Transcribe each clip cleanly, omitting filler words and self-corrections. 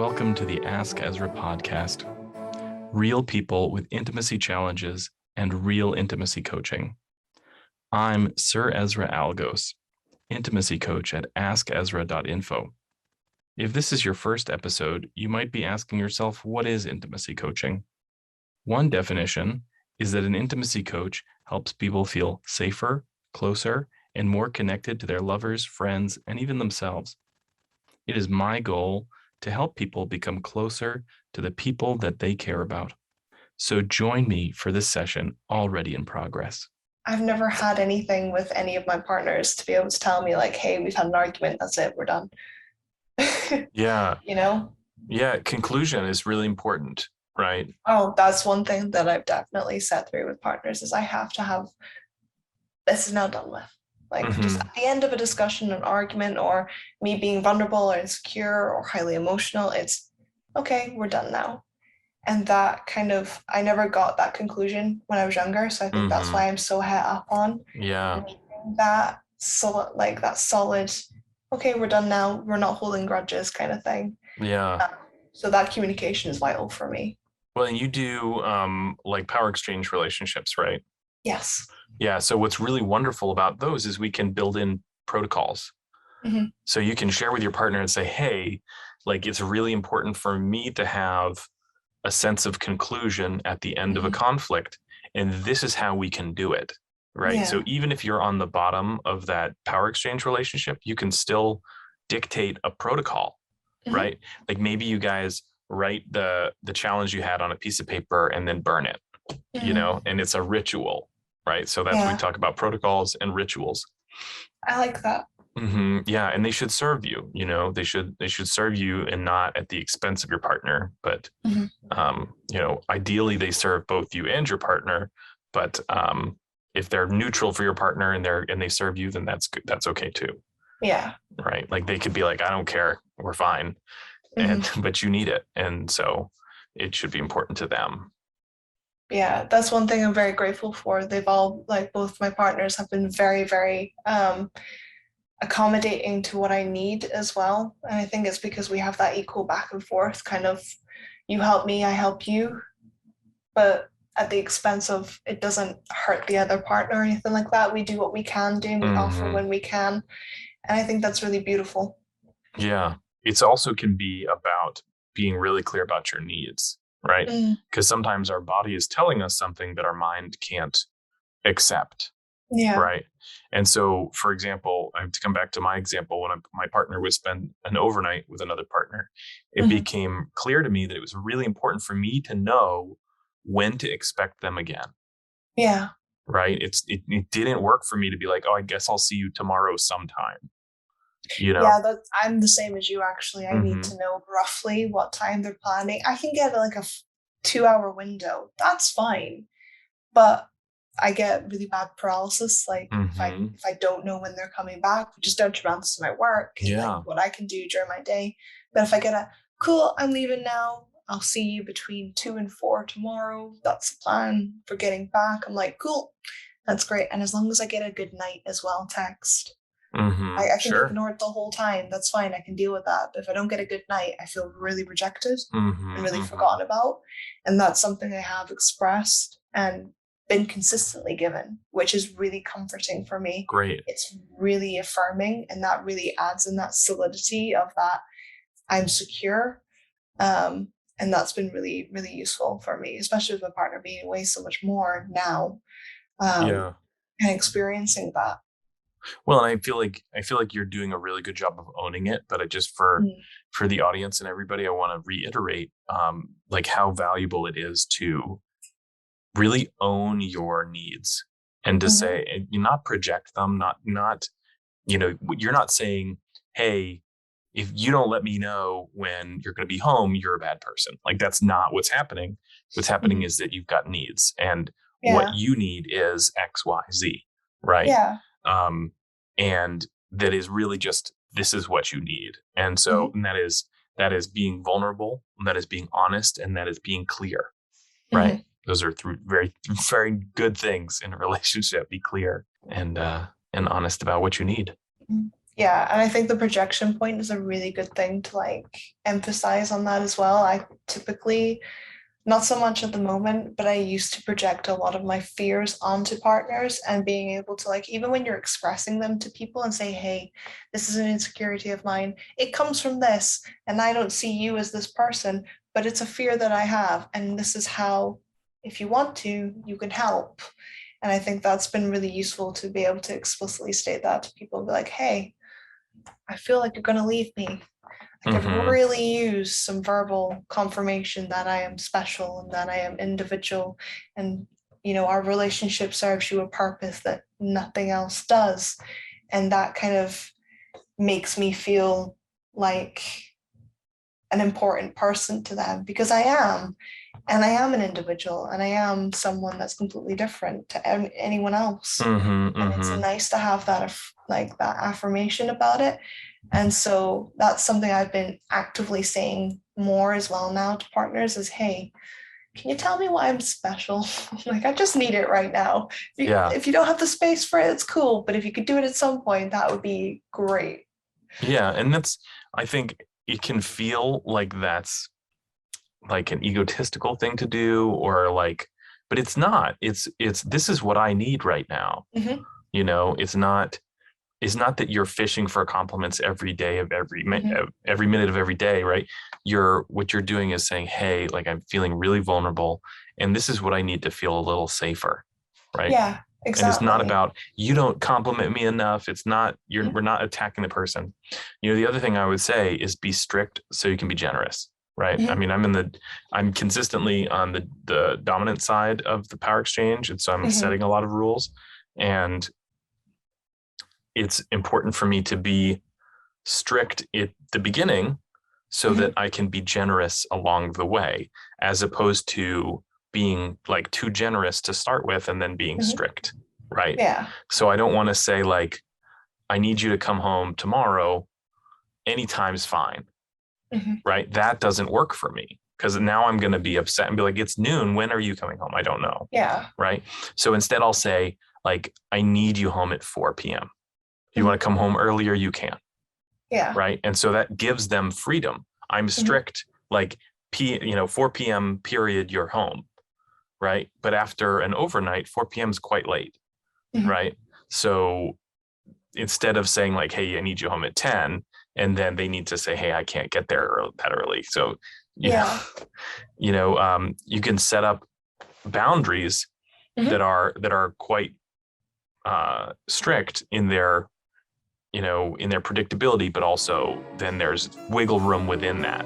Welcome to the Ask Ezra podcast. Real people with intimacy challenges and real intimacy coaching. I'm Sir Ezra Algos, intimacy coach at askezra.info. If this is your first episode, you might be asking yourself, what is intimacy coaching? One definition is that an intimacy coach helps people feel safer, closer, and more connected to their lovers, friends, and even themselves. It is my goal to help people become closer to the people that they care about. So join me for this session already in progress. I've never had anything with any of my partners to be able to tell me like, hey, we've had an argument, that's it, we're done. Yeah. You know? Yeah, conclusion is really important, right? Oh, that's one thing that I've definitely set through with partners is I have to have, this is now done with. Like just at the end of a discussion, an argument, or me being vulnerable or insecure or highly emotional, it's okay, we're done now. And that kind of, I never got that conclusion when I was younger. So I think that's why I'm so het up on that solid, like that solid, okay, we're done now, we're not holding grudges kind of thing. Yeah. So that communication is vital for me. Well, and you do like power exchange relationships, right? Yes. Yeah. So what's really wonderful about those is we can build in protocols. Mm-hmm. So you can share with your partner and say, hey, like it's really important for me to have a sense of conclusion at the end of a conflict. And this is how we can do it. Right. Yeah. So even if you're on the bottom of that power exchange relationship, you can still dictate a protocol, right? Like maybe you guys write the challenge you had on a piece of paper and then burn it, you know, and it's a ritual, right? So that's we talk about protocols and rituals. I like that. Yeah, and they should serve you. You know, they should serve you and not at the expense of your partner. But you know, ideally they serve both you and your partner. But if they're neutral for your partner and they serve you, then that's good. That's okay too. Yeah. Right. Like they could be like, I don't care, we're fine, and but you need it, and so it should be important to them. Yeah, that's one thing I'm very grateful for. They've all, like both my partners have been very, very accommodating to what I need as well. And I think it's because we have that equal back and forth kind of, you help me, I help you, but at the expense of it doesn't hurt the other partner or anything like that. We do what we can do, we offer when we can. And I think that's really beautiful. Yeah. It's also can be about being really clear about your needs, right? Because sometimes our body is telling us something that our mind can't accept. Yeah. Right. And so, for example, I have to come back to my example when my partner would spend an overnight with another partner. It became clear to me that it was really important for me to know when to expect them again. Yeah. Right. It didn't work for me to be like, oh, I guess I'll see you tomorrow sometime. You know? Yeah, I'm the same as you, actually. I need to know roughly what time they're planning. I can get like a 2-hour window. That's fine. But I get really bad paralysis. Like if I don't know when they're coming back, which is detrimental to my work and like what I can do during my day. But if I get cool, I'm leaving now, I'll see you between 2 and 4 tomorrow. That's the plan for getting back. I'm like, cool, that's great. And as long as I get a good night as well, text. I can ignore it the whole time. That's fine. I can deal with that. But if I don't get a good night, I feel really rejected and really forgotten about. And that's something I have expressed and been consistently given, which is really comforting for me. Great. It's really affirming, and that really adds in that solidity of that I'm secure. And that's been really, really useful for me, especially with my partner being away so much more now. And experiencing that. Well, and I feel like you're doing a really good job of owning it, but I just for the audience and everybody, I want to reiterate like how valuable it is to really own your needs and to say, and you not project them, not, you know, you're not saying, hey, if you don't let me know when you're going to be home, you're a bad person. Like that's not what's happening. What's happening is that you've got needs, and what you need is X, Y, Z, right? Yeah. And that is really just, this is what you need. And so and that is being vulnerable, and that is being honest, and that is being clear, right? Those are three very, very good things in a relationship. Be clear and honest about what you need. Yeah, and I think the projection point is a really good thing to like emphasize on that as well. I typically, not so much at the moment, but I used to project a lot of my fears onto partners, and being able to like, even when you're expressing them to people and say, hey, this is an insecurity of mine, it comes from this, and I don't see you as this person, but it's a fear that I have, and this is how, if you want to, you can help. And I think that's been really useful to be able to explicitly state that to people and be like, hey, I feel like you're going to leave me. I could really use some verbal confirmation that I am special and that I am individual, and our relationship serves you a purpose that nothing else does. And that kind of makes me feel like an important person to them, because I am. And I am an individual, and I am someone that's completely different to anyone else. And it's nice to have that that affirmation about it. And so that's something I've been actively saying more as well now to partners is, hey, can you tell me why I'm special? Like, I just need it right now. If you don't have the space for it, it's cool. But if you could do it at some point, that would be great. Yeah. And I think it can feel like that's like an egotistical thing to do, or like, but it's not. It's this is what I need right now. It's not that you're fishing for compliments every day of every minute of every day, right? What you're doing is saying, hey, like, I'm feeling really vulnerable, and this is what I need to feel a little safer, right? Yeah, exactly. And it's not about, you don't compliment me enough. It's not, we're not attacking the person. The other thing I would say is be strict so you can be generous, right? I mean, I'm consistently on the dominant side of the power exchange. And so I'm setting a lot of rules, and it's important for me to be strict at the beginning so that I can be generous along the way, as opposed to being like too generous to start with and then being strict, right? Yeah. So I don't want to say like, I need you to come home tomorrow, anytime's fine, right? That doesn't work for me, because now I'm going to be upset and be like, it's noon, when are you coming home? I don't know. Yeah. Right. So instead I'll say like, I need you home at 4 p.m. If you want to come home earlier, you can. Yeah. Right. And so that gives them freedom. I'm strict, like 4 p.m. period, you're home. Right. But after an overnight, 4 p.m. is quite late. Right. So instead of saying like, hey, I need you home at 10, and then they need to say, hey, I can't get there that early. So, you can set up boundaries that are quite strict in their predictability, but also then there's wiggle room within that.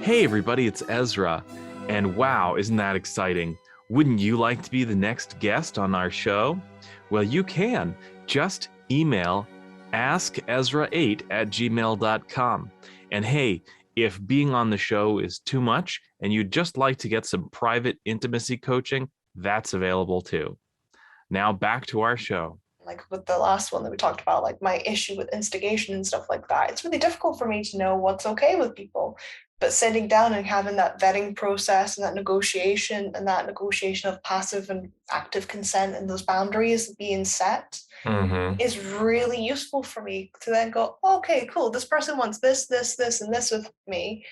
Hey everybody, it's Ezra, and wow, isn't that exciting? Wouldn't you like to be the next guest on our show? Well, you can. Just email askezra8@gmail.com. And hey, if being on the show is too much and you'd just like to get some private intimacy coaching, that's available too. Now back to our show. Like with the last one that we talked about, like my issue with instigation and stuff like that, it's really difficult for me to know what's okay with people. But sitting down and having that vetting process and that negotiation of passive and active consent and those boundaries being set is really useful for me to then go, okay, cool, this person wants this, this, this, and this with me.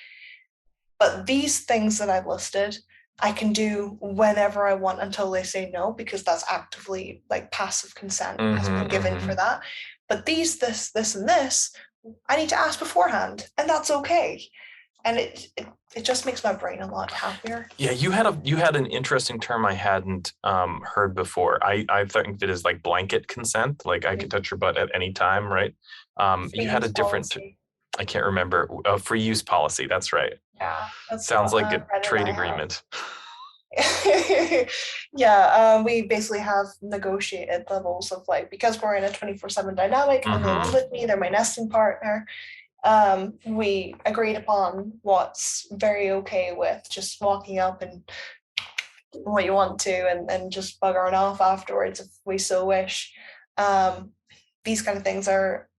But these things that I've listed, I can do whenever I want until they say no, because that's actively like passive consent has been given for that. But these, this, and this, I need to ask beforehand, and that's okay. And it just makes my brain a lot happier. Yeah, you had an interesting term I hadn't heard before. I think of it as like blanket consent, like I could touch your butt at any time, right? You had a different, I can't remember, free use policy. That's right. Yeah, that sounds like a trade agreement. Yeah, we basically have negotiated levels of like, because we're in a 24/7 dynamic and they live with me, they're my nesting partner. We agreed upon what's very okay with just walking up and what you want to, and just buggering off afterwards if we so wish. These kind of things are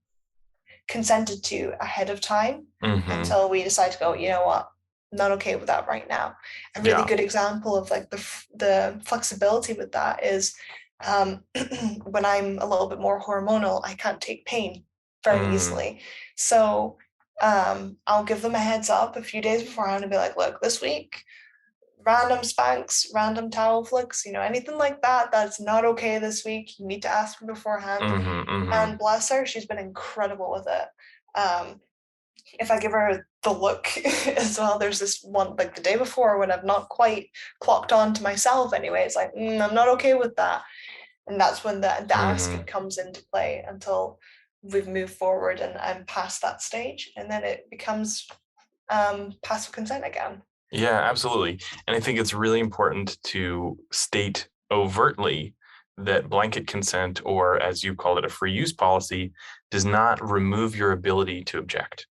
consented to ahead of time until we decide to go, you know what, I'm not okay with that right now. A really good example of like the flexibility with that is When I'm a little bit more hormonal, I can't take pain very easily. So I'll give them a heads up a few days beforehand and be like, look, this week, random spanks, random towel flicks, anything like that, that's not okay this week. You need to ask me beforehand. And bless her, she's been incredible with it. If I give her the look as well, there's this one, like the day before when I've not quite clocked on to myself anyway, it's like, I'm not okay with that. And that's when the asking comes into play until we've moved forward and I'm past that stage. And then it becomes passive consent again. Yeah, absolutely. And I think it's really important to state overtly that blanket consent, or as you call it, a free use policy, does not remove your ability to object.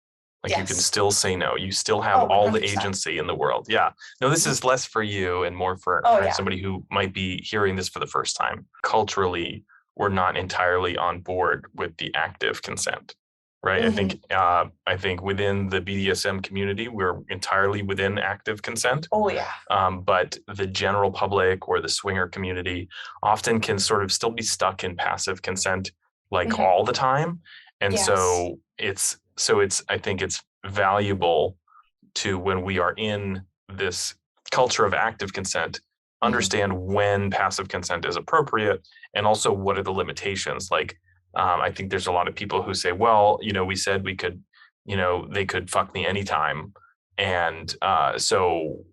Like you can still say no. You still have all the agency in the world. Yeah. No, this is less for you and more for somebody who might be hearing this for the first time. Culturally, we're not entirely on board with the active consent, right? I think within the BDSM community, we're entirely within active consent. Oh yeah. But the general public or the swinger community often can sort of still be stuck in passive consent, like all the time. And so I think it's valuable to, when we are in this culture of active consent, understand when passive consent is appropriate and also what are the limitations. Like, I think there's a lot of people who say, well, we said we could, they could fuck me anytime. And so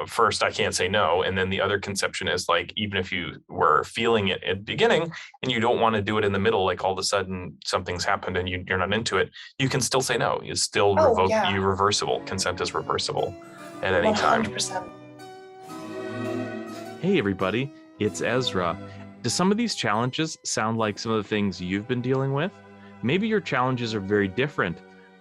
first I can't say no. And then the other conception is like, even if you were feeling it at the beginning and you don't want to do it in the middle, like all of a sudden something's happened and you're not into it, you can still say no. You still you reversible. Consent is reversible at any 100%. Time. Hey everybody, it's Ezra. Do some of these challenges sound like some of the things you've been dealing with? Maybe your challenges are very different,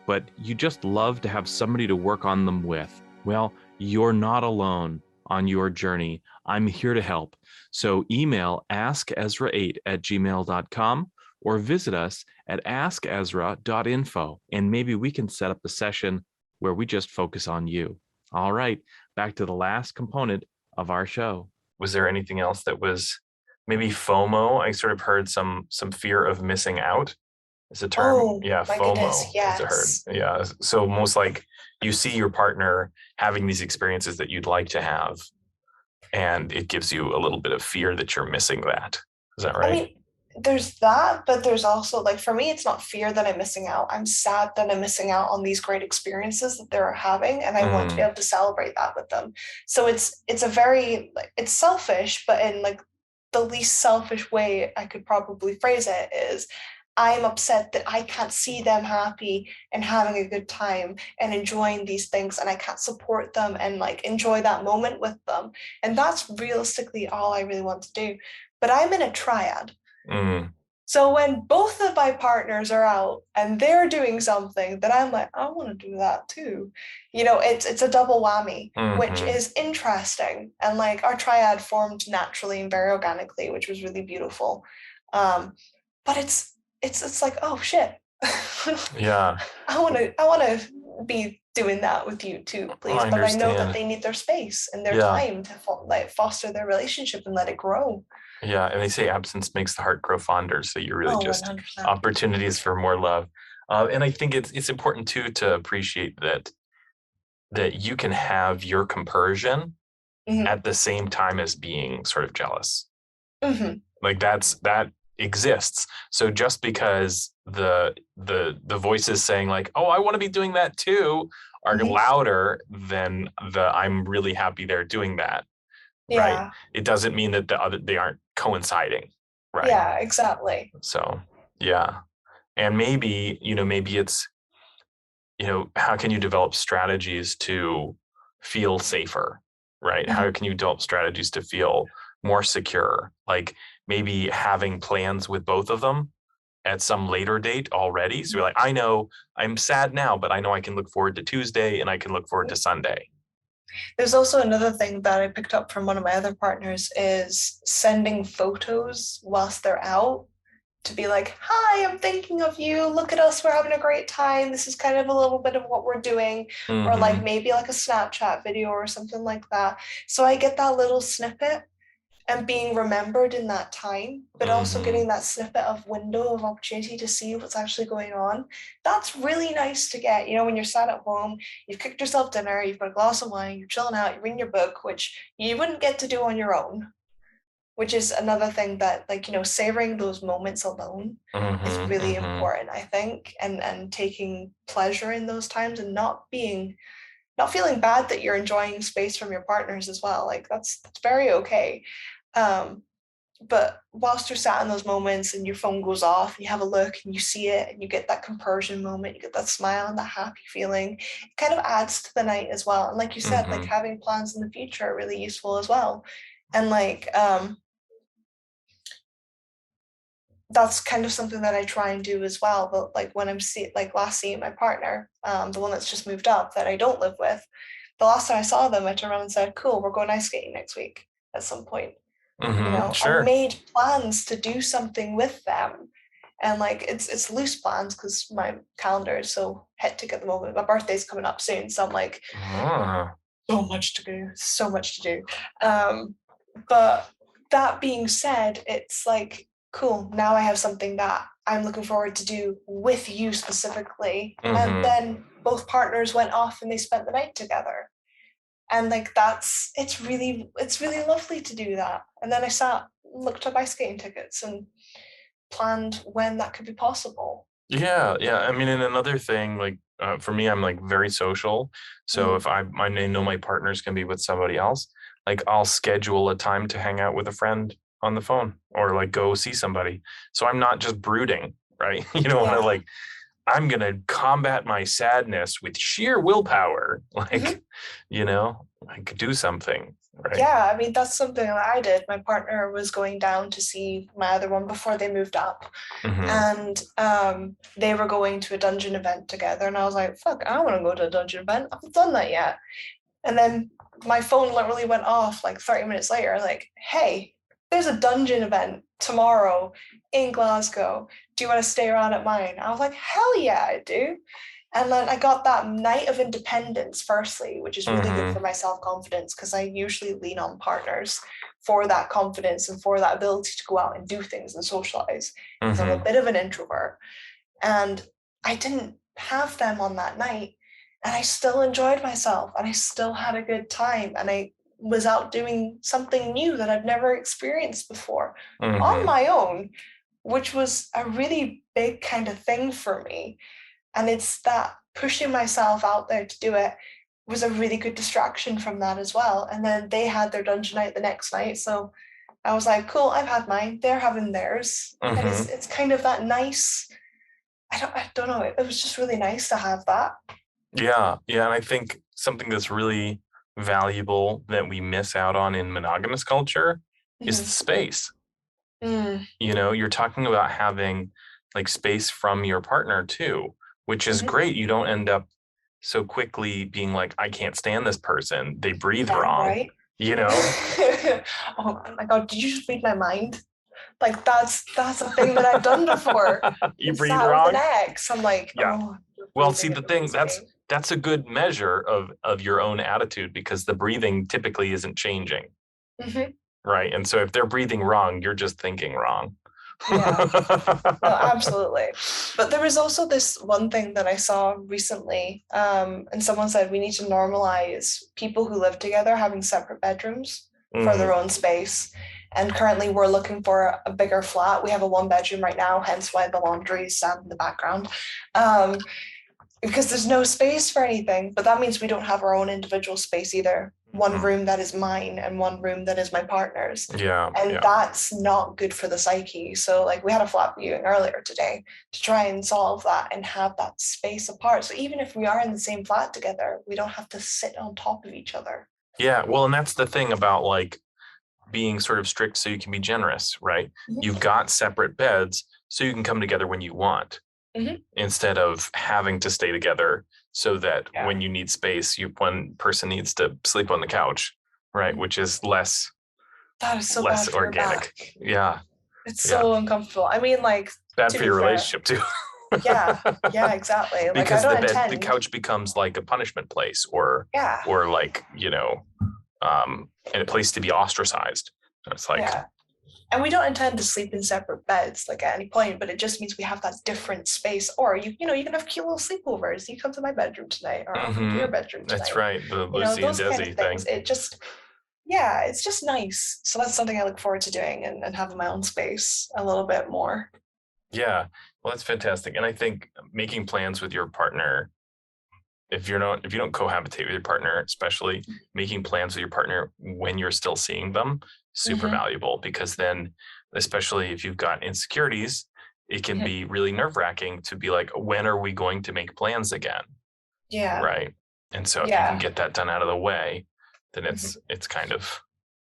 but you just love to have somebody to work on them with. Well, you're not alone on your journey. I'm here to help. So email askezra8@gmail.com or visit us at askezra.info, and maybe we can set up a session where we just focus on you. All right, back to the last component of our show. Was there anything else that was maybe FOMO? I sort of heard some fear of missing out. Is a term. Oh, yeah, FOMO. Goodness, yes. Is a heard. Yeah. So most like you see your partner having these experiences that you'd like to have, and it gives you a little bit of fear that you're missing that. Is that right? I mean, there's that, but there's also, like, for me, it's not fear that I'm missing out. I'm sad that I'm missing out on these great experiences that they're having, and I want to be able to celebrate that with them. So it's a very, it's selfish, but in like the least selfish way I could probably phrase it is, I'm upset that I can't see them happy and having a good time and enjoying these things, and I can't support them and like enjoy that moment with them. And that's realistically all I really want to do. But I'm in a triad. So when both of my partners are out and they're doing something that I'm like, I want to do that too. It's a double whammy, which is interesting. And like our triad formed naturally and very organically, which was really beautiful. But it's like, oh shit. Yeah. I want to be doing that with you too, please. But I know that they need their space and their time to foster their relationship and let it grow. Yeah, and they say absence makes the heart grow fonder. So you're really just 100%. Opportunities for more love. And I think it's important too to appreciate that you can have your compersion at the same time as being sort of jealous. Like that exists. So just because the voices saying like, oh, I want to be doing that too, are louder than the I'm really happy they're doing that. Yeah. Right. It doesn't mean that they aren't coinciding. Right. Yeah, exactly. So yeah. And maybe it's, how can you develop strategies to feel safer? Right. How can you develop strategies to feel more secure? Like maybe having plans with both of them at some later date already. So you're like, I know I'm sad now, but I know I can look forward to Tuesday and I can look forward to Sunday. There's also another thing that I picked up from one of my other partners is sending photos whilst they're out to be like, hi, I'm thinking of you. Look at us. We're having a great time. This is kind of a little bit of what we're doing. Or like maybe like a Snapchat video or something like that. So I get that little snippet. and being remembered in that time, but also getting that snippet of window of opportunity to see what's actually going on. That's really nice to get. You know, when you're sat at home, you've cooked yourself dinner, you've got a glass of wine, you're chilling out, you're reading your book, which you wouldn't get to do on your own, which is another thing that, like, you know, savoring those moments alone is really important, I think, and taking pleasure in those times and not feeling bad that you're enjoying space from your partners as well. Like that's very okay. But whilst you're sat in those moments and your phone goes off and you have a look and you see it and you get that compersion moment, you get that smile and that happy feeling, it kind of adds to the night as well. And like you said, like having plans in the future are really useful as well. And like that's kind of something that I try and do as well. But like when I'm last seeing my partner, the one that's just moved up that I don't live with, the last time I saw them, I turned around and said, "Cool, we're going ice skating next week at some point." You know, sure. I made plans to do something with them, and like it's loose plans because my calendar is so hectic at the moment. My birthday's coming up soon, so I'm like, so much to do, so much to do. But that being said, it's like, cool, now I have something that I'm looking forward to do with you specifically. And then both partners went off and they spent the night together. And like it's really lovely to do that. And then I looked up ice skating tickets and planned when that could be possible. Yeah. I mean, and another thing, like for me, I'm like very social. So if I know my partner's gonna be with somebody else, like I'll schedule a time to hang out with a friend on the phone or like go see somebody. So I'm not just brooding, right? You don't want to like, I'm gonna combat my sadness with sheer willpower. Like, you know, I could do something. Right. Yeah, I mean, that's something that I did. My partner was going down to see my other one before they moved up. And they were going to a dungeon event together. And I was like, fuck, I don't want to go to a dungeon event. I haven't done that yet. And then my phone literally went off like 30 minutes later, like, hey, there's a dungeon event tomorrow in Glasgow. Do you want to stay around at mine? I was like, hell yeah, I do. And then I got that night of independence, firstly, which is really good for my self-confidence because I usually lean on partners for that confidence and for that ability to go out and do things and socialize. Because I'm a bit of an introvert. And I didn't have them on that night. And I still enjoyed myself and I still had a good time. And I was out doing something new that I've never experienced before on my own, which was a really big kind of thing for me. And it's that pushing myself out there to do it was a really good distraction from that as well. And then they had their dungeon night the next night. So I was like, cool, I've had mine. They're having theirs. And it's kind of that nice, I don't know. It was just really nice to have that. Yeah. And I think something that's really valuable that we miss out on in monogamous culture is the space. You know, you're talking about having like space from your partner too, which is great. You don't end up so quickly being like, I can't stand this person. They breathe wrong. Right? You know? Oh my God, did you just read my mind? Like that's a thing that I've done before. You breathe wrong? With an ex. I'm like, yeah. Well, see, the thing that's a good measure of your own attitude because the breathing typically isn't changing. Right. And so if they're breathing wrong, you're just thinking wrong. Yeah, no, absolutely. But there was also this one thing that I saw recently, and someone said we need to normalize people who live together having separate bedrooms for their own space. And currently we're looking for a bigger flat. We have a 1-bedroom right now, hence why the laundry is sad in the background. Because there's no space for anything, but that means we don't have our own individual space either. One room that is mine and one room that is my partner's. Yeah. And that's not good for the psyche. So like we had a flat viewing earlier today to try and solve that and have that space apart. So even if we are in the same flat together, we don't have to sit on top of each other. Yeah. Well, and that's the thing about like being sort of strict so you can be generous, right? You've got separate beds so you can come together when you want instead of having to stay together so that when you need space, one person needs to sleep on the couch, right? Which is less organic. Yeah. It's so uncomfortable. I mean, like bad for your relationship too. yeah, exactly. Like, because the couch becomes like a punishment place or like, you know, and a place to be ostracized. It's like, yeah. And we don't intend to sleep in separate beds like at any point, but it just means we have that different space. Or you can have cute little sleepovers. You come to my bedroom tonight, or I'll come to your bedroom that's tonight. right. The Lucy and Those kind of Desi things. thing. It's just nice. So that's something I look forward to doing, and having my own space a little bit more. Yeah. Well, that's fantastic. And I think making plans with your partner, if you don't cohabitate with your partner, especially making plans with your partner when you're still seeing them, super valuable, because then, especially if you've got insecurities, it can be really nerve-wracking to be like, when are we going to make plans again? Yeah. Right. And so if you can get that done out of the way, then it's kind of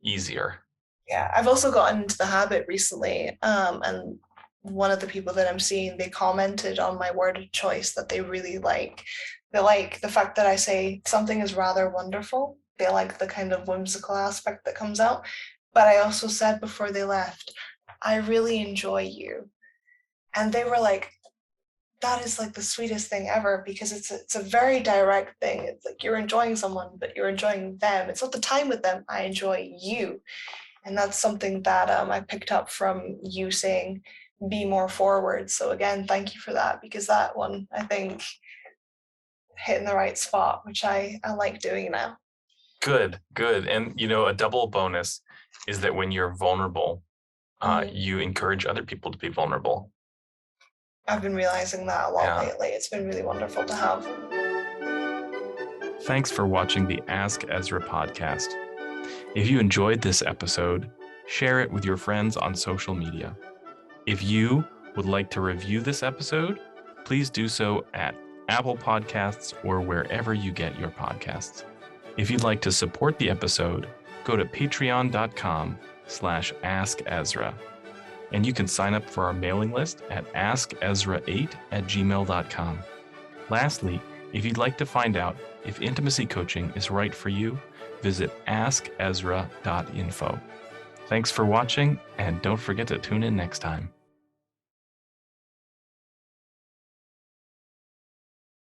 easier. Yeah. I've also gotten into the habit recently, and one of the people that I'm seeing, they commented on my worded choice that they really like. They like the fact that I say something is rather wonderful. They like the kind of whimsical aspect that comes out. But I also said before they left, I really enjoy you. And they were like, that is like the sweetest thing ever, because it's a very direct thing. It's like you're enjoying someone, but you're enjoying them. It's not the time with them. I enjoy you. And that's something that I picked up from you saying, be more forward. So again, thank you for that, because that one, I think, hitting the right spot, which I like doing now. Good. And, a double bonus is that when you're vulnerable, you encourage other people to be vulnerable. I've been realizing that a lot lately. It's been really wonderful to have. Thanks for watching the Ask Ezra podcast. If you enjoyed this episode, share it with your friends on social media. If you would like to review this episode, please do so at Apple Podcasts or wherever you get your podcasts. If you'd like to support the episode, go to patreon.com/askezra. And you can sign up for our mailing list at askezra8@gmail.com. Lastly, if you'd like to find out if intimacy coaching is right for you, visit askezra.info. Thanks for watching, and don't forget to tune in next time.